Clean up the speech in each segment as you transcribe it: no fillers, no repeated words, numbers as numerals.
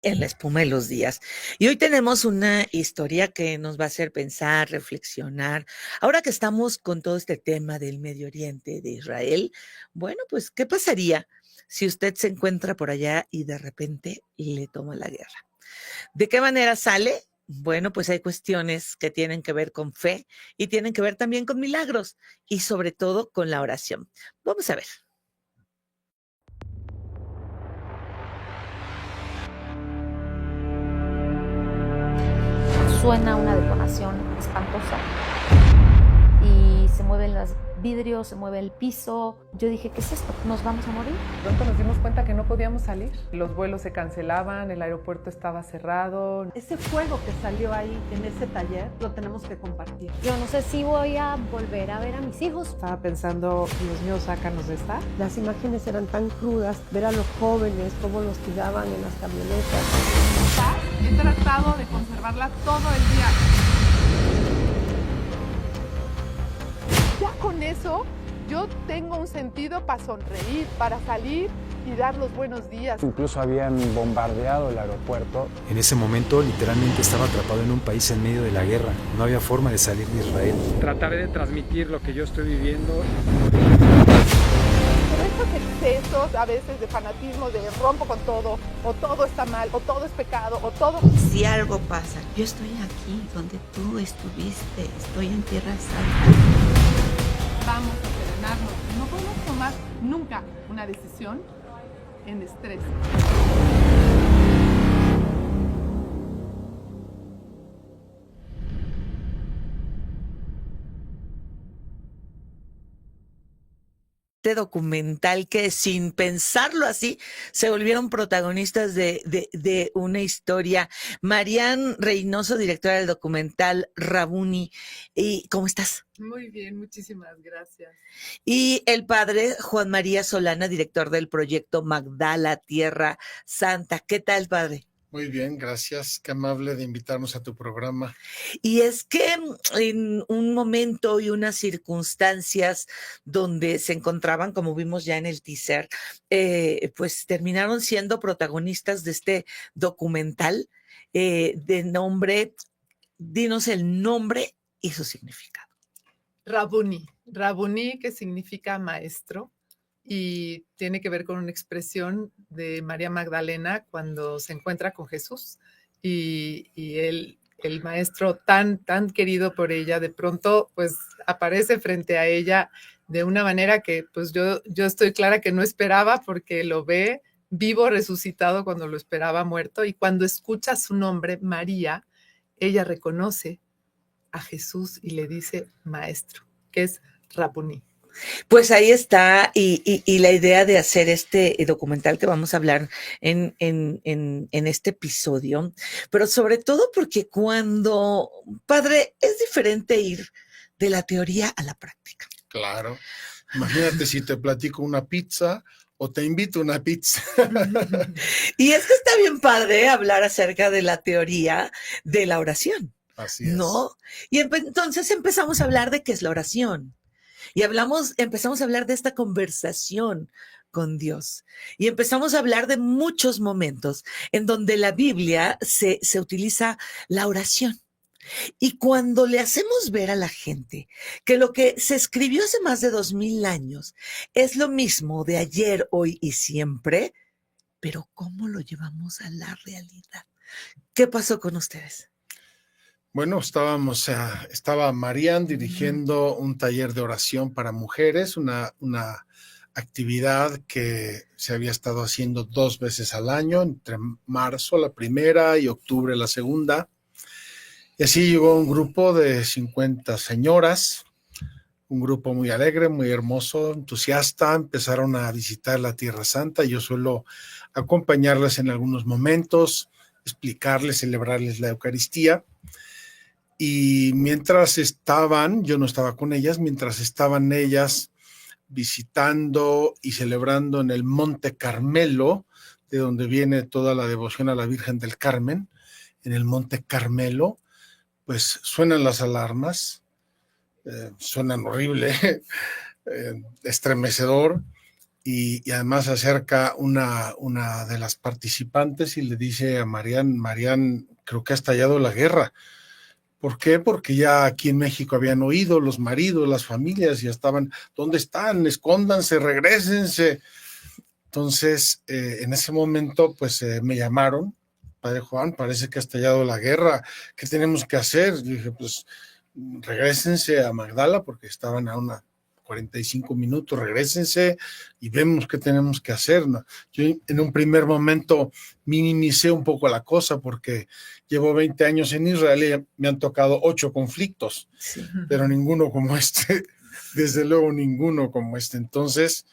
en la espuma de los días. Y hoy tenemos una historia que nos va a hacer pensar, reflexionar. Ahora que estamos con todo este tema del Medio Oriente, de Israel, bueno, pues, ¿qué pasaría si usted se encuentra por allá y de repente le toma la guerra? ¿De qué manera sale? Bueno, pues hay cuestiones que tienen que ver con fe y tienen que ver también con milagros y sobre todo con la oración. Vamos a ver. Suena una detonación espantosa y se mueven los vidrios, se mueve el piso. Yo dije, ¿qué es esto? ¿Nos vamos a morir? Pronto nos dimos cuenta que no podíamos salir. Los vuelos se cancelaban, el aeropuerto estaba cerrado. Ese fuego que salió ahí en ese taller lo tenemos que compartir. Yo no sé si voy a volver a ver a mis hijos. Estaba pensando, Dios mío, sácanos de esta. Las imágenes eran tan crudas, ver a los jóvenes cómo los tiraban en las camionetas. He tratado de conservarla todo el día. Ya con eso, yo tengo un sentido para sonreír, para salir y dar los buenos días. Incluso habían bombardeado el aeropuerto. En ese momento literalmente estaba atrapado en un país en medio de la guerra. No había forma de salir de Israel. Trataré de transmitir lo que yo estoy viviendo. Pero estos excesos a veces de fanatismo, de rompo con todo, o todo está mal, o todo es pecado, o todo... Si algo pasa, yo estoy aquí donde tú estuviste, estoy en Tierra Santa. Vamos a serenarnos. No podemos tomar nunca una decisión en estrés. Documental que sin pensarlo así se volvieron protagonistas de una historia. Marian Reynoso, directora del documental Rabuni. ¿Y cómo estás? Muy bien, muchísimas gracias. Y el padre Juan María Solana, director del proyecto Magdala Tierra Santa. ¿Qué tal, padre? Muy bien, gracias. Qué amable de invitarnos a tu programa. Y es que en un momento y unas circunstancias donde se encontraban, como vimos ya en el teaser, pues terminaron siendo protagonistas de este documental de nombre, dinos el nombre y su significado. Rabuni. Rabuni, que significa maestro, y tiene que ver con una expresión de María Magdalena cuando se encuentra con Jesús y el maestro tan querido por ella, de pronto pues aparece frente a ella de una manera que pues yo estoy clara que no esperaba, porque lo ve vivo, resucitado, cuando lo esperaba muerto, y cuando escucha su nombre, María, ella reconoce a Jesús y le dice maestro, que es Rabuni. Pues ahí está, y la idea de hacer este documental que vamos a hablar en este episodio, pero sobre todo porque cuando, padre, es diferente ir de la teoría a la práctica. Claro. Imagínate si te platico una pizza o te invito a una pizza. Y es que está bien padre hablar acerca de la teoría de la oración. Así es. ¿No? Y entonces empezamos a hablar de qué es la oración. Y empezamos a hablar de esta conversación con Dios. Y empezamos a hablar de muchos momentos en donde la Biblia se utiliza la oración. Y cuando le hacemos ver a la gente que lo que se escribió hace más de 2000 años es lo mismo de ayer, hoy y siempre, pero ¿cómo lo llevamos a la realidad? ¿Qué pasó con ustedes? Bueno, estaba Marian dirigiendo un taller de oración para mujeres, una actividad que se había estado haciendo 2 veces al año, entre marzo la primera y octubre la segunda. Y así llegó un grupo de 50 señoras, un grupo muy alegre, muy hermoso, entusiasta. Empezaron a visitar la Tierra Santa. Yo suelo acompañarlas en algunos momentos, explicarles, celebrarles la Eucaristía. Y mientras estaban, yo no estaba con ellas, mientras estaban ellas visitando y celebrando en el Monte Carmelo, de donde viene toda la devoción a la Virgen del Carmen, en el Monte Carmelo, pues suenan las alarmas, suenan horrible, estremecedor, y además se acerca una de las participantes y le dice a Marian, creo que ha estallado la guerra. ¿Por qué? Porque ya aquí en México habían oído los maridos, las familias, ya estaban, ¿dónde están? Escóndanse, regrésense. Entonces, en ese momento, pues me llamaron, Padre Juan, parece que ha estallado la guerra, ¿qué tenemos que hacer? Y dije, pues regrésense a Magdala, porque estaban a una 45 minutos, regrésense y vemos qué tenemos que hacer, ¿no? Yo en un primer momento minimicé un poco la cosa porque llevo 20 años en Israel y me han tocado 8 conflictos, Sí. pero ninguno como este, desde luego ninguno como este. Entonces,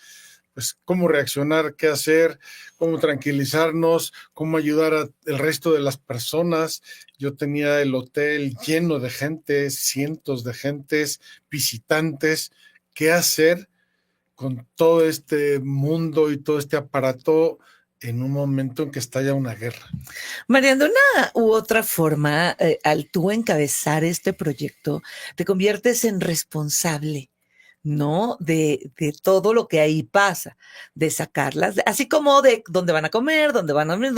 pues, ¿cómo reaccionar? ¿Qué hacer? ¿Cómo tranquilizarnos? ¿Cómo ayudar al resto de las personas? Yo tenía el hotel lleno de gente, cientos de gentes, visitantes. ¿Qué hacer con todo este mundo y todo este aparato en un momento en que estalla una guerra? María, de una u otra forma, al tú encabezar este proyecto, te conviertes en responsable, ¿no? De todo lo que ahí pasa, de sacarlas, así como de dónde van a comer, dónde van a dormir,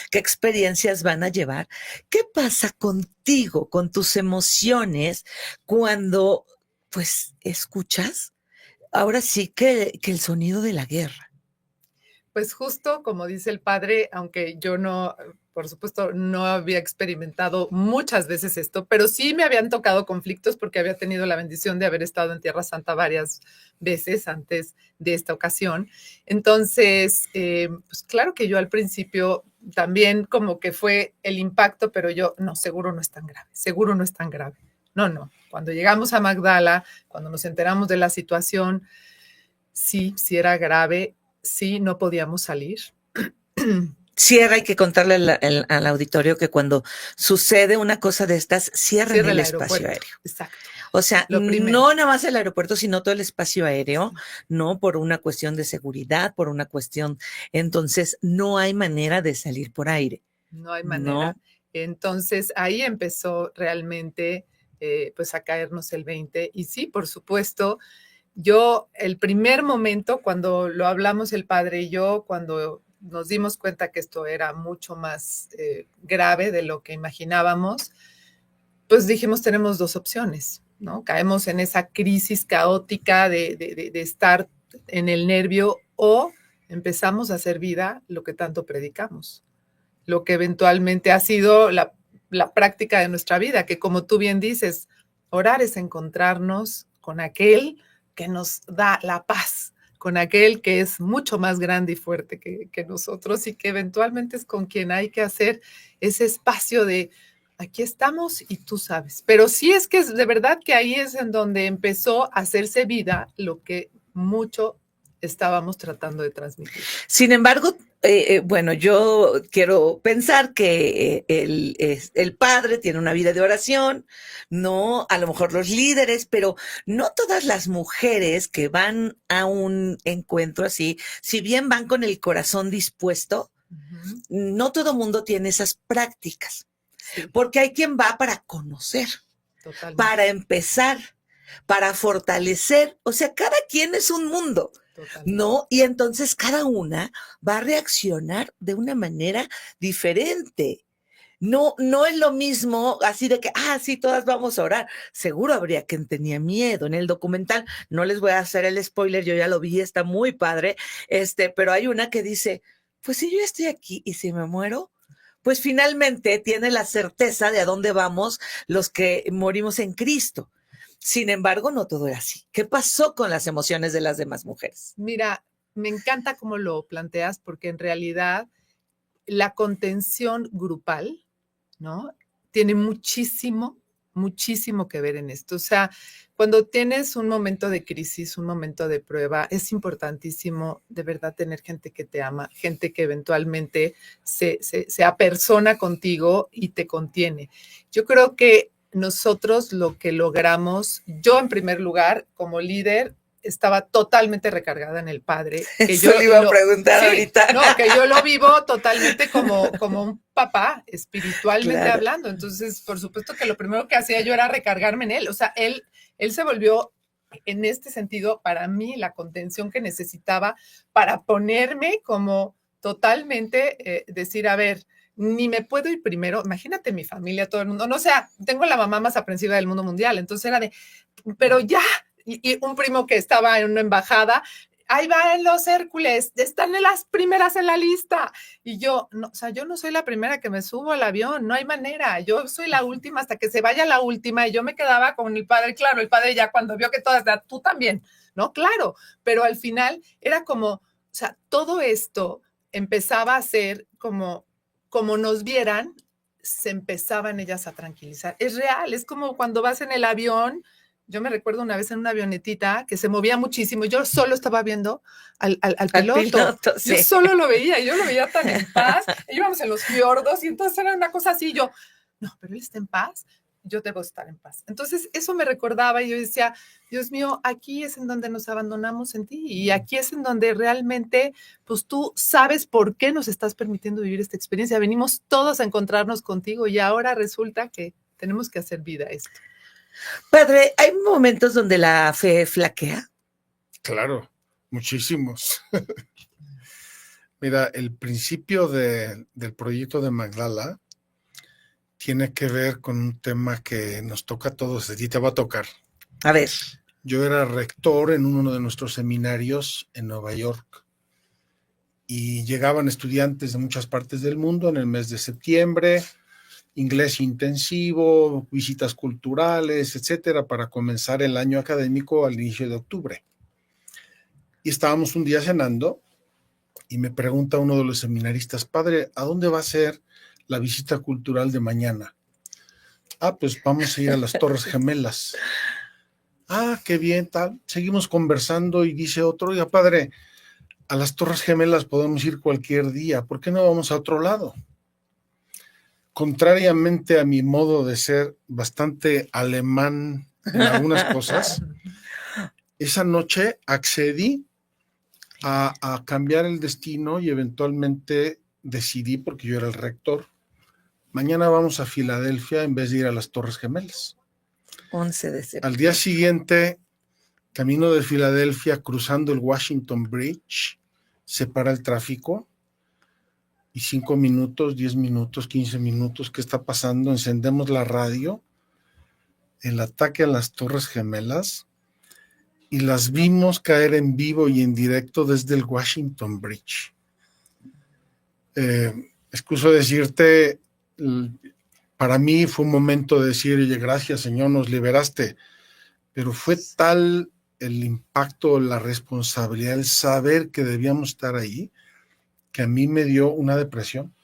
qué experiencias van a llevar. ¿Qué pasa contigo, con tus emociones, cuando, pues, escuchas ahora sí que el sonido de la guerra? Pues justo como dice el padre, aunque yo no, por supuesto, no había experimentado muchas veces esto, pero sí me habían tocado conflictos porque había tenido la bendición de haber estado en Tierra Santa varias veces antes de esta ocasión. Entonces, pues claro que yo al principio también como que fue el impacto, pero yo, no, seguro no es tan grave, seguro no es tan grave. No. Cuando llegamos a Magdala, cuando nos enteramos de la situación, sí era grave. Sí, no podíamos salir. Hay que contarle al auditorio que cuando sucede una cosa de estas, cierren el espacio aéreo. Exacto. O sea, no nada más el aeropuerto, sino todo el espacio aéreo, ¿no? Por una cuestión de seguridad, por una cuestión. Entonces, no hay manera de salir por aire. No hay manera. ¿No? Entonces, ahí empezó realmente, pues, a caernos el 20. Y sí, por supuesto, yo, el primer momento, cuando lo hablamos el padre y yo, cuando nos dimos cuenta que esto era mucho más grave de lo que imaginábamos, pues dijimos, tenemos 2 opciones, ¿no? Caemos en esa crisis caótica de estar en el nervio o empezamos a hacer vida lo que tanto predicamos, lo que eventualmente ha sido la práctica de nuestra vida, que como tú bien dices, orar es encontrarnos con aquel que nos da la paz, con aquel que es mucho más grande y fuerte que nosotros y que eventualmente es con quien hay que hacer ese espacio de aquí estamos y tú sabes. Pero sí es que de verdad que ahí es en donde empezó a hacerse vida lo que mucho estábamos tratando de transmitir. Sin embargo, bueno, yo quiero pensar que el padre tiene una vida de oración, no, a lo mejor los líderes, pero no todas las mujeres que van a un encuentro así, si bien van con el corazón dispuesto, no todo mundo tiene esas prácticas, porque hay quien va para conocer, para empezar, para fortalecer, o sea, cada quien es un mundo. ¿No? Y entonces cada una va a reaccionar de una manera diferente. No es lo mismo así de que, sí, todas vamos a orar. Seguro habría quien tenía miedo. En el documental, no les voy a hacer el spoiler, yo ya lo vi, está muy padre, pero hay una que dice, pues si yo estoy aquí y si me muero, pues finalmente tiene la certeza de a dónde vamos los que morimos en Cristo. Sin embargo, no todo era así. ¿Qué pasó con las emociones de las demás mujeres? Mira, me encanta cómo lo planteas porque en realidad la contención grupal, ¿no? Tiene muchísimo que ver en esto. O sea, cuando tienes un momento de crisis, un momento de prueba, es importantísimo de verdad tener gente que te ama, gente que eventualmente se apersona contigo y te contiene. Yo creo que nosotros lo que logramos, yo en primer lugar, como líder, estaba totalmente recargada en el padre. Que Eso yo le iba a preguntar ahorita. No, que yo lo vivo totalmente como un papá, espiritualmente hablando. Entonces, por supuesto que lo primero que hacía yo era recargarme en él. O sea, él se volvió en este sentido, para mí, la contención que necesitaba para ponerme como totalmente, decir, a ver, ni me puedo ir primero. Imagínate mi familia, todo el mundo. No, o sea, tengo la mamá más aprensiva del mundo mundial. Entonces era de, pero ya. Y un primo que estaba en una embajada, ahí van los Hércules, están en las primeras en la lista. Y yo, no, o sea, yo no soy la primera que me subo al avión, no hay manera. Yo soy la última hasta que se vaya la última. Y yo me quedaba con el padre, claro, el padre ya cuando vio que todas, tú también, ¿no? Claro, pero al final era como, o sea, todo esto empezaba a ser como nos vieran, se empezaban ellas a tranquilizar. Es real, es como cuando vas en el avión. Yo me recuerdo una vez en una avionetita que se movía muchísimo y yo solo estaba viendo al piloto. Sí. Yo solo lo veía, yo lo veía tan en paz. Íbamos en los fiordos y entonces era una cosa así. Yo, no, pero él está en paz, yo debo estar en paz. Entonces eso me recordaba y yo decía, Dios mío, aquí es en donde nos abandonamos en ti y aquí es en donde realmente, pues tú sabes por qué nos estás permitiendo vivir esta experiencia. Venimos todos a encontrarnos contigo y ahora resulta que tenemos que hacer vida a esto. Padre, ¿hay momentos donde la fe flaquea? Claro, muchísimos. Mira, el principio del proyecto de Magdala tiene que ver con un tema que nos toca a todos, a ti te va a tocar. A ver. Yo era rector en uno de nuestros seminarios en Nueva York y llegaban estudiantes de muchas partes del mundo en el mes de septiembre, inglés intensivo, visitas culturales, etcétera, para comenzar el año académico al inicio de octubre. Y estábamos un día cenando y me pregunta uno de los seminaristas, padre, ¿a dónde va a ser la visita cultural de mañana? Pues vamos a ir a las Torres Gemelas. Qué bien, tal. Seguimos conversando y dice otro, oiga, padre, a las Torres Gemelas podemos ir cualquier día, ¿por qué no vamos a otro lado? Contrariamente a mi modo de ser bastante alemán en algunas cosas, esa noche accedí a cambiar el destino y eventualmente decidí, porque yo era el rector, mañana vamos a Filadelfia en vez de ir a las Torres Gemelas. 11 de septiembre. Al día siguiente, camino de Filadelfia, cruzando el Washington Bridge, se para el tráfico y 5 minutos, 10 minutos, 15 minutos, ¿qué está pasando? Encendemos la radio, el ataque a las Torres Gemelas, y las vimos caer en vivo y en directo desde el Washington Bridge. Excuso decirte, para mí fue un momento de decir, oye, gracias Señor, nos liberaste, pero fue tal el impacto, la responsabilidad, el saber que debíamos estar ahí, que a mí me dio una depresión.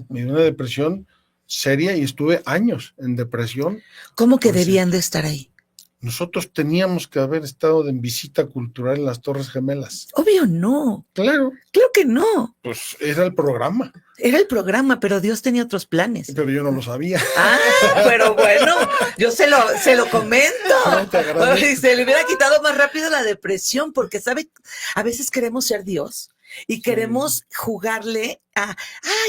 Me dio una depresión seria y estuve años en depresión. ¿Cómo que debían de estar ahí? Nosotros teníamos que haber estado en visita cultural en las Torres Gemelas. Obvio no. Claro. Claro que no. Pues era el programa. Era el programa, pero Dios tenía otros planes. Pero yo no lo sabía. Pero bueno, yo se lo comento. Y se le hubiera quitado más rápido la depresión, porque sabe, a veces queremos ser Dios y queremos jugarle a,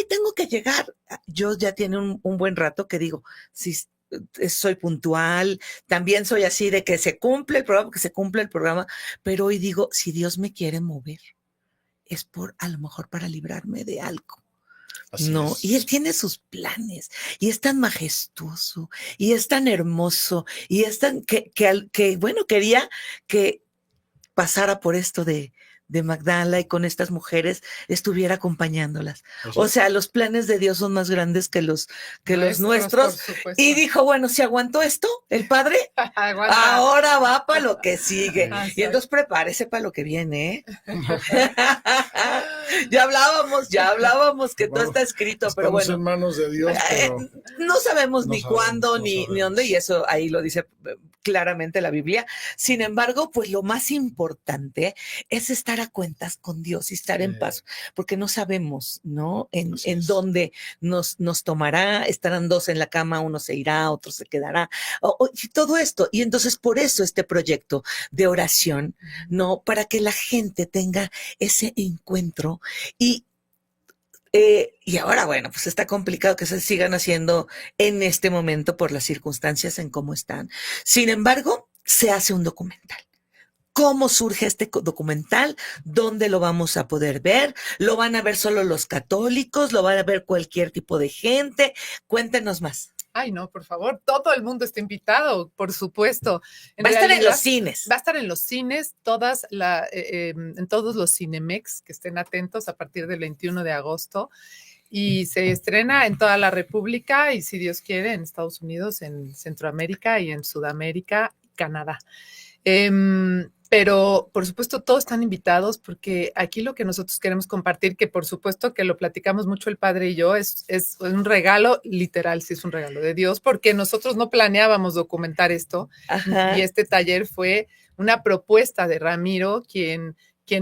tengo que llegar. Yo ya tiene un buen rato que digo, si soy puntual, también soy así de que se cumple el programa, pero hoy digo, si Dios me quiere mover, es a lo mejor para librarme de algo. Así no, es. Y Él tiene sus planes, y es tan majestuoso, y es tan hermoso, y es tan que bueno, quería que pasara por esto de Magdala y con estas mujeres estuviera acompañándolas. O sea, los planes de Dios son más grandes que los nuestros. Y dijo, bueno, si aguantó esto, el Padre, ahora va para lo que sigue. Y entonces prepárese para lo que viene, ¿eh? Ya hablábamos que todo está escrito, pero bueno. En manos de Dios, pero no sabemos ni cuándo, ni dónde, y eso ahí lo dice claramente la Biblia. Sin embargo, pues lo más importante es estar a cuentas con Dios y estar en paz, porque no sabemos, ¿no? En dónde nos tomará. Estarán dos en la cama, uno se irá, otro se quedará, y todo esto. Y entonces por eso este proyecto de oración, ¿no? Para que la gente tenga ese encuentro y ahora, bueno, pues está complicado que se sigan haciendo en este momento por las circunstancias en cómo están. Sin embargo, se hace un documental. cómo surge este documental, dónde lo vamos a poder ver, lo van a ver solo los católicos, lo van a ver cualquier tipo de gente. Cuéntenos más. Ay, no, por favor, todo el mundo está invitado, por supuesto. Va a estar en los cines. Va a estar en los cines, en todos los Cinemex, que estén atentos a partir del 21 de agosto. Y se estrena en toda la República y, si Dios quiere, en Estados Unidos, en Centroamérica y en Sudamérica, Canadá. Pero, por supuesto, todos están invitados porque aquí lo que nosotros queremos compartir, que por supuesto que lo platicamos mucho el padre y yo, es un regalo, literal, sí es un regalo de Dios, porque nosotros no planeábamos documentar esto. Ajá. Y este taller fue una propuesta de Ramiro, quien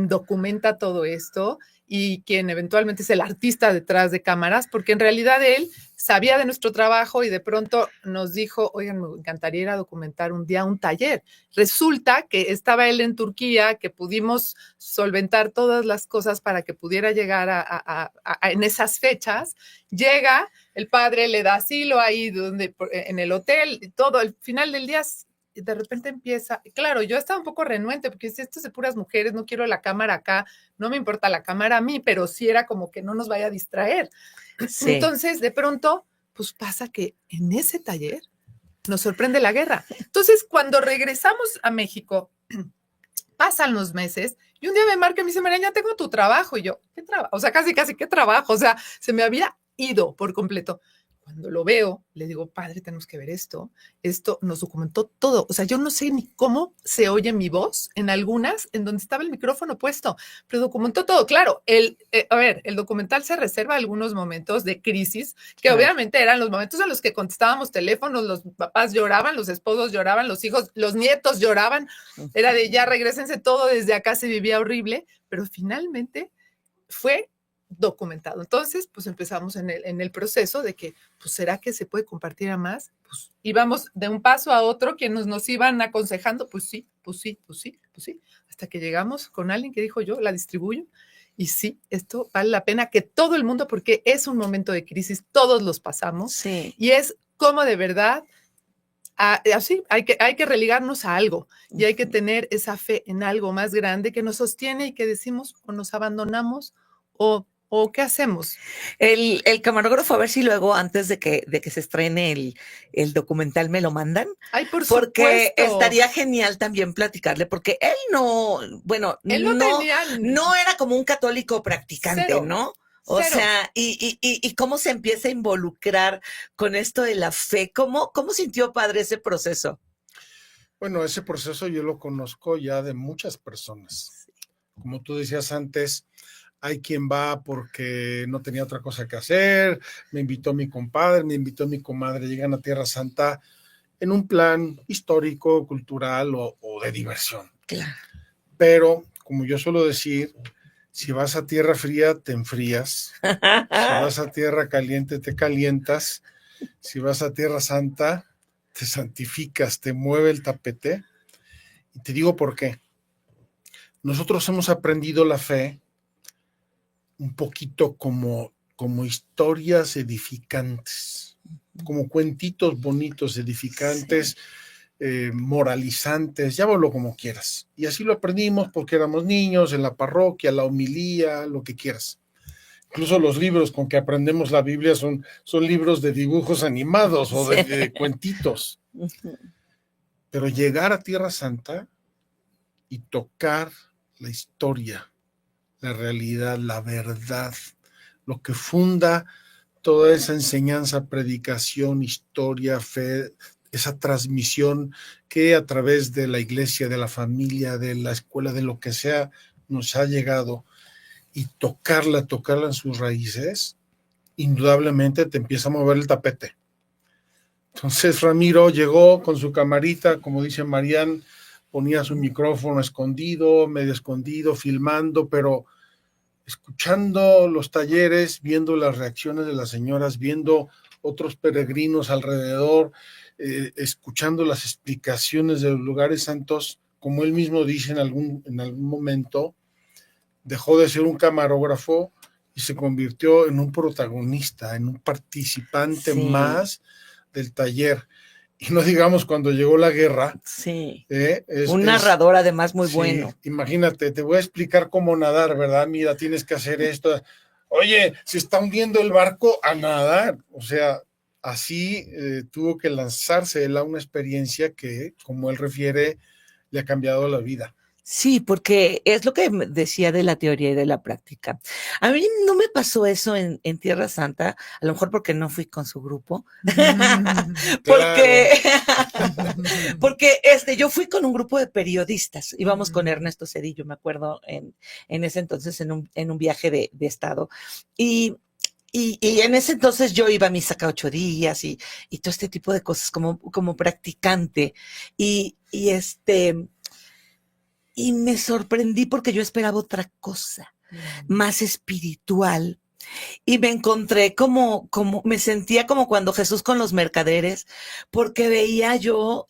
documenta todo esto y quien eventualmente es el artista detrás de cámaras, porque en realidad él sabía de nuestro trabajo y de pronto nos dijo, oigan, me encantaría ir a documentar un día un taller. Resulta que estaba él en Turquía, que pudimos solventar todas las cosas para que pudiera llegar en esas fechas. Llega, el padre le da asilo ahí en el hotel, y todo, al final del día de repente empieza, claro, yo estaba un poco renuente porque si esto es de puras mujeres, no quiero la cámara acá, no me importa la cámara a mí, pero sí era como que no nos vaya a distraer. Sí. Entonces, de pronto, pues pasa que en ese taller nos sorprende la guerra. Entonces, cuando regresamos a México, pasan los meses y un día me marca y me dice, María, ya tengo tu trabajo. Y yo, ¿qué trabajo? O sea, casi, ¿qué trabajo? O sea, se me había ido por completo. Cuando lo veo, le digo, padre, tenemos que ver esto. Esto nos documentó todo. O sea, yo no sé ni cómo se oye mi voz en algunas, en donde estaba el micrófono puesto, pero documentó todo. Claro, el documental se reserva algunos momentos de crisis, que obviamente eran los momentos en los que contestábamos teléfonos, los papás lloraban, los esposos lloraban, los hijos, los nietos lloraban. Era de ya regrésense todo, desde acá se vivía horrible, pero finalmente fue documentado. Entonces, pues empezamos en el proceso de que, pues, ¿será que se puede compartir a más? Pues íbamos de un paso a otro, quienes nos iban aconsejando, pues sí, hasta que llegamos con alguien que dijo, yo la distribuyo, y sí, esto vale la pena que todo el mundo, porque es un momento de crisis, todos los pasamos, sí. Y es como de verdad, así, hay que religarnos a algo, y hay que tener esa fe en algo más grande que nos sostiene y que decimos, o nos abandonamos, ¿o qué hacemos? El camarógrafo, a ver si luego, antes de que se estrene el documental, me lo mandan. Ay, por porque supuesto. Estaría genial también platicarle, porque él no era como un católico practicante, Cero. ¿no? O sea, y cómo se empieza a involucrar con esto de la fe. ¿Cómo sintió, padre, ese proceso? Bueno, ese proceso yo lo conozco ya de muchas personas. Como tú decías antes, hay quien va porque no tenía otra cosa que hacer, me invitó mi compadre, me invitó mi comadre, llegan a Tierra Santa en un plan histórico, cultural o de diversión. Claro. Pero, como yo suelo decir, si vas a tierra fría, te enfrías. Si vas a tierra caliente, te calientas. Si vas a Tierra Santa, te santificas, te mueve el tapete. Y te digo por qué. Nosotros hemos aprendido la fe un poquito como historias edificantes, como cuentitos bonitos, edificantes, moralizantes, llámalo como quieras. Y así lo aprendimos porque éramos niños, en la parroquia, la homilía, lo que quieras. Incluso los libros con que aprendemos la Biblia son libros de dibujos animados o de cuentitos. Pero llegar a Tierra Santa y tocar la historia, la realidad, la verdad, lo que funda toda esa enseñanza, predicación, historia, fe, esa transmisión que a través de la iglesia, de la familia, de la escuela, de lo que sea, nos ha llegado, y tocarla en sus raíces, indudablemente te empieza a mover el tapete. Entonces Ramiro llegó con su camarita, como dice Marian, ponía su micrófono escondido, medio escondido, filmando, pero escuchando los talleres, viendo las reacciones de las señoras, viendo otros peregrinos alrededor, escuchando las explicaciones de los lugares santos, como él mismo dice en algún momento, dejó de ser un camarógrafo y se convirtió en un protagonista, en un participante más del taller. Y no digamos cuando llegó la guerra. Sí. Es Un narrador además muy sí, bueno. Imagínate, te voy a explicar cómo nadar, ¿verdad? Mira, tienes que hacer esto. Oye, se está hundiendo el barco, a nadar. O sea, así tuvo que lanzarse él a una experiencia que, como él refiere, le ha cambiado la vida. Sí, porque es lo que decía de la teoría y de la práctica. A mí no me pasó eso en Tierra Santa, a lo mejor porque no fui con su grupo, porque, porque yo fui con un grupo de periodistas, íbamos con Ernesto Cedillo, me acuerdo, en ese entonces en un viaje de estado, y en ese entonces yo iba a misa cada 8 días y todo este tipo de cosas como practicante, y me sorprendí porque yo esperaba otra cosa, más espiritual. Y me encontré me sentía como cuando Jesús con los mercaderes, porque veía yo,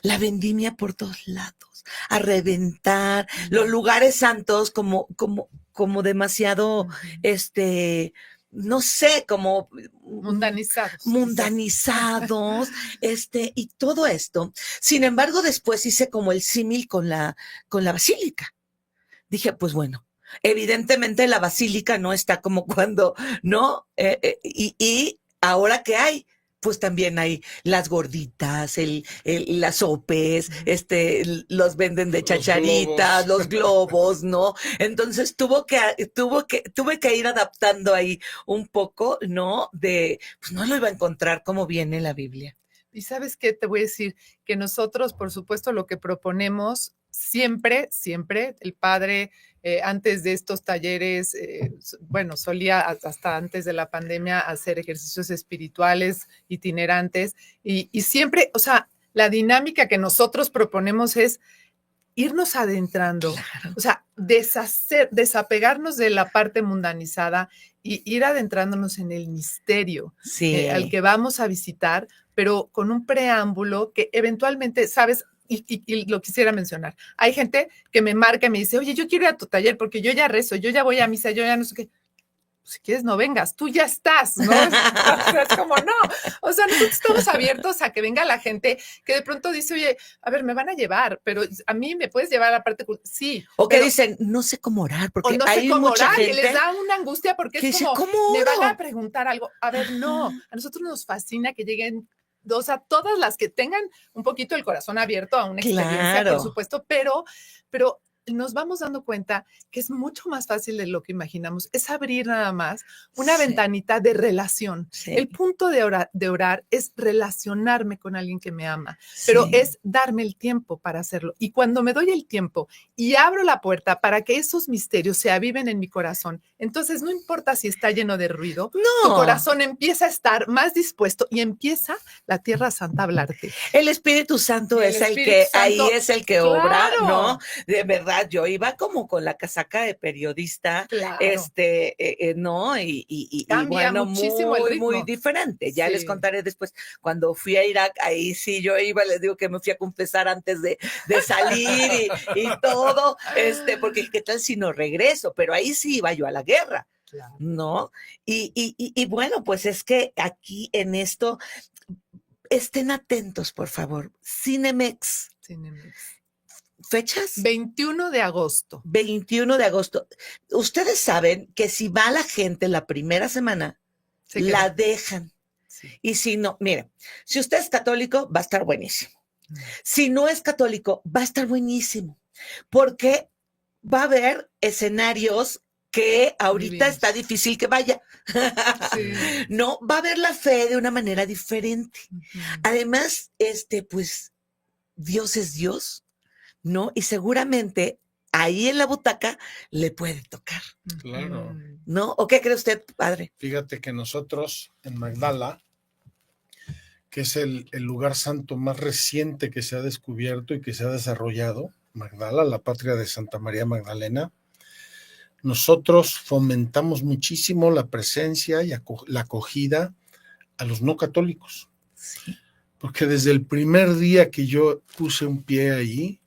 la vendimia por todos lados, a reventar, los lugares santos como demasiado, no sé, como mundanizados, y todo esto. Sin embargo, después hice como el símil con la basílica. Dije, pues bueno, evidentemente la basílica no está como cuando, ¿no? Y ahora que hay, pues también hay las gorditas, las sopes, los venden de chacharitas, los globos, ¿no? Entonces tuve que ir adaptando ahí un poco, ¿no? Pues no lo iba a encontrar como viene en la Biblia. Y ¿sabes qué? Te voy a decir que nosotros, por supuesto, lo que proponemos siempre, el padre, antes de estos talleres, solía hasta antes de la pandemia hacer ejercicios espirituales itinerantes y siempre, o sea, la dinámica que nosotros proponemos es irnos adentrando, claro. O sea, desapegarnos de la parte mundanizada y ir adentrándonos en el misterio al que vamos a visitar, pero con un preámbulo que eventualmente, ¿sabes? Y lo quisiera mencionar. Hay gente que me marca y me dice, oye, yo quiero ir a tu taller porque yo ya rezo, yo ya voy a misa, yo ya no sé qué. Si quieres no vengas, tú ya estás, ¿no? Es como, no, o sea, nosotros estamos abiertos a que venga la gente que de pronto dice, oye, a ver, me van a llevar, pero a mí me puedes llevar a la parte, sí. O que dicen, no sé cómo orar, porque no hay sé cómo mucha orar, gente y les da una angustia porque es como, me van a preguntar algo. A ver, no, a nosotros nos fascina que lleguen, o sea, todas las que tengan un poquito el corazón abierto a una experiencia, por supuesto, pero nos vamos dando cuenta que es mucho más fácil de lo que imaginamos. Es abrir nada más una ventanita de relación. Sí. El punto de orar es relacionarme con alguien que me ama, pero es darme el tiempo para hacerlo. Y cuando me doy el tiempo y abro la puerta para que esos misterios se aviven en mi corazón, entonces no importa si está lleno de ruido, tu corazón empieza a estar más dispuesto y empieza la Tierra Santa a hablarte. El Espíritu Santo es el que, ahí es el que obra, ¿no? De verdad. Yo iba como con la casaca de periodista, ¿no? Y bueno, muy diferente. Ya les contaré después. Cuando fui a Irak, ahí sí yo iba, les digo que me fui a confesar antes de salir y todo, porque qué tal si no regreso, pero ahí sí iba yo a la guerra, ¿no? Y bueno, pues es que aquí en esto, estén atentos, por favor. Cinemex. ¿Fechas? 21 de agosto. 21 de agosto. Ustedes saben que si va la gente la primera semana, la dejan. Sí. Y si no, miren, si usted es católico, va a estar buenísimo. Si no es católico, va a estar buenísimo. Porque va a haber escenarios que ahorita está difícil que vaya. Sí. No, va a ver la fe de una manera diferente. Además, pues, Dios es Dios. ¿No? Y seguramente ahí en la butaca le puede tocar. Claro. ¿No? ¿O qué cree usted, padre? Fíjate que nosotros en Magdala, que es el lugar santo más reciente que se ha descubierto y que se ha desarrollado, Magdala, la patria de Santa María Magdalena, nosotros fomentamos muchísimo la presencia y la acogida a los no católicos. Sí. Porque desde el primer día que yo puse un pie ahí,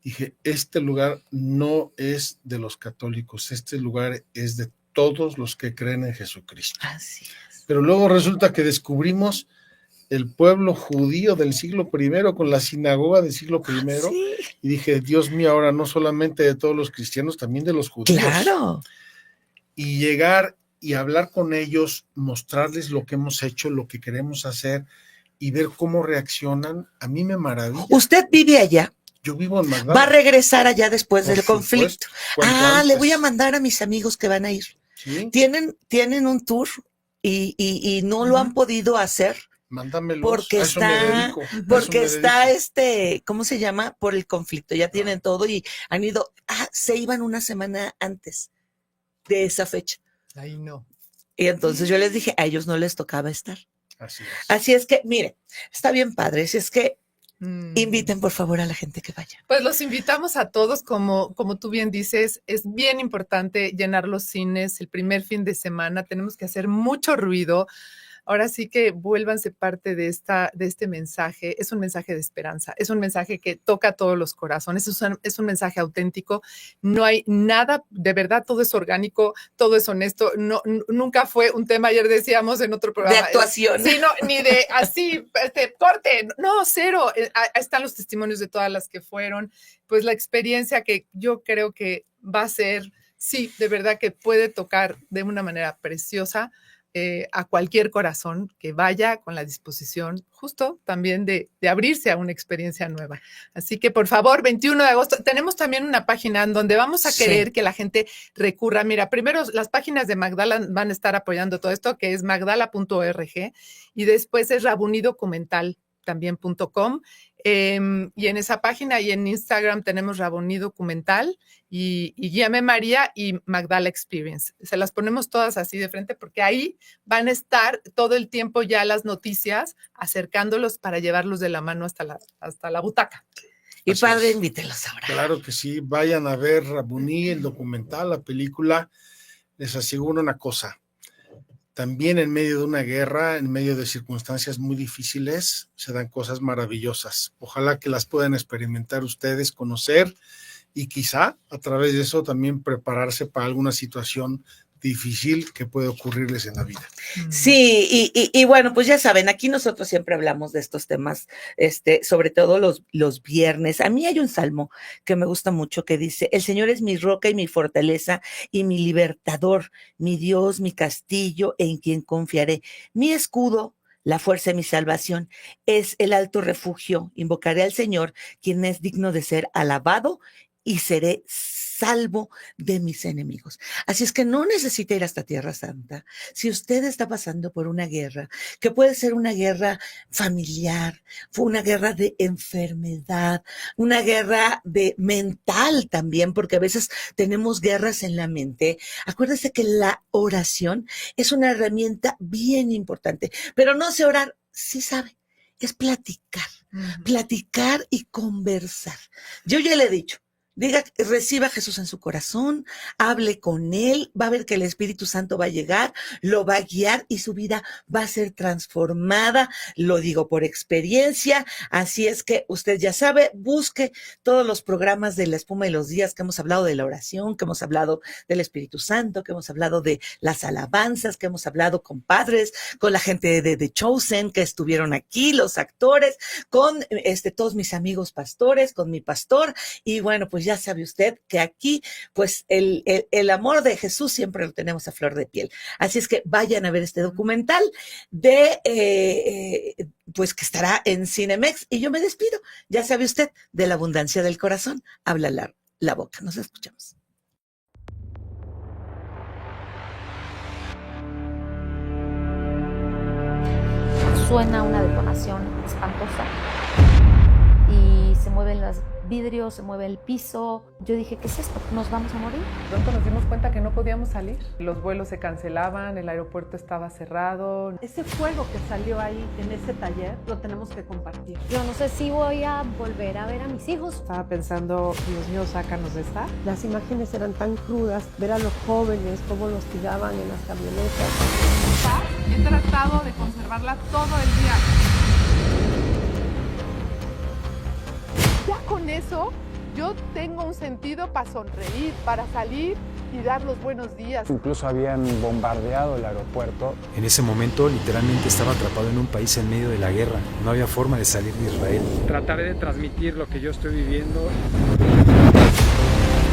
dije, este lugar no es de los católicos, este lugar es de todos los que creen en Jesucristo. Así es. Pero luego resulta que descubrimos el pueblo judío del siglo I con la sinagoga del siglo I. Sí. Y dije, Dios mío, ahora no solamente de todos los cristianos, también de los judíos. Claro. Y llegar y hablar con ellos, mostrarles lo que hemos hecho, lo que queremos hacer y ver cómo reaccionan, a mí me maravilla. ¿Usted vive allá? Yo vivo en Magdala. ¿Va a regresar allá después Por del conflicto? supuesto, Le voy a mandar a mis amigos que van a ir. ¿Sí? Tienen un tour y no lo han podido hacer. Mándamelos, Porque a eso me está, dedico. porque A eso me está dedico. ¿cómo se llama? Por el conflicto, ya tienen todo y han ido, se iban una semana antes de esa fecha. Ay, no. Y entonces yo les dije, a ellos no les tocaba estar. Así es. Así es que, mire, está bien padre, si es que inviten por favor a la gente que vaya. Pues los invitamos a todos, como tú bien dices, es bien importante llenar los cines el primer fin de semana, tenemos que hacer mucho ruido. Ahora sí que vuélvanse parte de este mensaje. Es un mensaje de esperanza, es un mensaje que toca a todos los corazones, es un mensaje auténtico. No hay nada, de verdad, todo es orgánico, todo es honesto. No, nunca fue un tema, ayer decíamos en otro programa. De actuación. Sí, no, ni de así, corte, no, cero. Están los testimonios de todas las que fueron. Pues la experiencia que yo creo que va a ser, sí, de verdad que puede tocar de una manera preciosa a cualquier corazón que vaya con la disposición justo también de abrirse a una experiencia nueva. Así que por favor, 21 de agosto, tenemos también una página en donde vamos a querer que la gente recurra. Mira, primero las páginas de Magdala van a estar apoyando todo esto, que es magdala.org, y después es rabunidocumental.com. Y en esa página y en Instagram tenemos Rabuní Documental y Guíame María y Magdala Experience. Se las ponemos todas así de frente porque ahí van a estar todo el tiempo ya las noticias, acercándolos para llevarlos de la mano hasta la butaca. Y Así padre, es. invítelos ahora. Claro que sí, vayan a ver Rabuní, el documental, la película. Les aseguro una cosa, también en medio de una guerra, en medio de circunstancias muy difíciles, se dan cosas maravillosas. Ojalá que las puedan experimentar ustedes, conocer y quizá a través de eso también prepararse para alguna situación difícil que puede ocurrirles en la vida. Sí, y bueno, pues ya saben, aquí nosotros siempre hablamos de estos temas, sobre todo los viernes. A mí hay un salmo que me gusta mucho que dice, el Señor es mi roca y mi fortaleza y mi libertador, mi Dios, mi castillo en quien confiaré, mi escudo, la fuerza de mi salvación, es el alto refugio. Invocaré al Señor, quien es digno de ser alabado, y seré salvo de mis enemigos. Así es que no necesita ir hasta Tierra Santa. Si usted está pasando por una guerra, que puede ser una guerra familiar, fue una guerra de enfermedad, una guerra de mental también, porque a veces tenemos guerras en la mente. Acuérdese que la oración es una herramienta bien importante, pero no sé orar, sí sabe, es platicar y conversar. Yo ya le he dicho, diga, reciba a Jesús en su corazón, hable con él, va a ver que el Espíritu Santo va a llegar, lo va a guiar y su vida va a ser transformada, lo digo por experiencia, así es que usted ya sabe, busque todos los programas de La Espuma de los Días que hemos hablado de la oración, que hemos hablado del Espíritu Santo, que hemos hablado de las alabanzas, que hemos hablado con padres, con la gente de The Chosen que estuvieron aquí, los actores, con todos mis amigos pastores, con mi pastor, y bueno, pues ya sabe usted que aquí, pues el amor de Jesús siempre lo tenemos a flor de piel. Así es que vayan a ver este documental pues que estará en Cinemex. Y yo me despido. Ya sabe usted, de la abundancia del corazón habla la boca. Nos escuchamos. Suena una detonación espantosa y se mueven los vidrios, se mueve el piso. Yo dije, ¿qué es esto? ¿Nos vamos a morir? Pronto nos dimos cuenta que no podíamos salir. Los vuelos se cancelaban, el aeropuerto estaba cerrado. Ese fuego que salió ahí en ese taller lo tenemos que compartir. Yo no sé si voy a volver a ver a mis hijos. Estaba pensando, Dios mío, sácanos de esta. Las imágenes eran tan crudas, ver a los jóvenes cómo los tiraban en las camionetas. He tratado de conservarla todo el día. Ya con eso, yo tengo un sentido para sonreír, para salir y dar los buenos días. Incluso habían bombardeado el aeropuerto. En ese momento literalmente estaba atrapado en un país en medio de la guerra. No había forma de salir de Israel. Trataré de transmitir lo que yo estoy viviendo.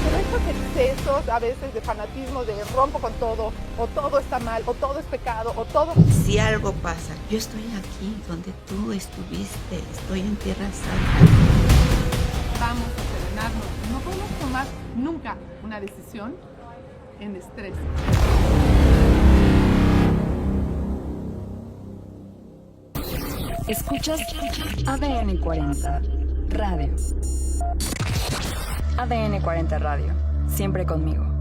Pero estos excesos a veces de fanatismo, de rompo con todo, o todo está mal, o todo es pecado, o todo... Si algo pasa, yo estoy aquí donde tú estuviste, estoy en Tierra Santa. Vamos a serenarnos. No podemos tomar nunca una decisión en estrés. Escuchas ADN 40 Radio. ADN 40 Radio. Siempre conmigo.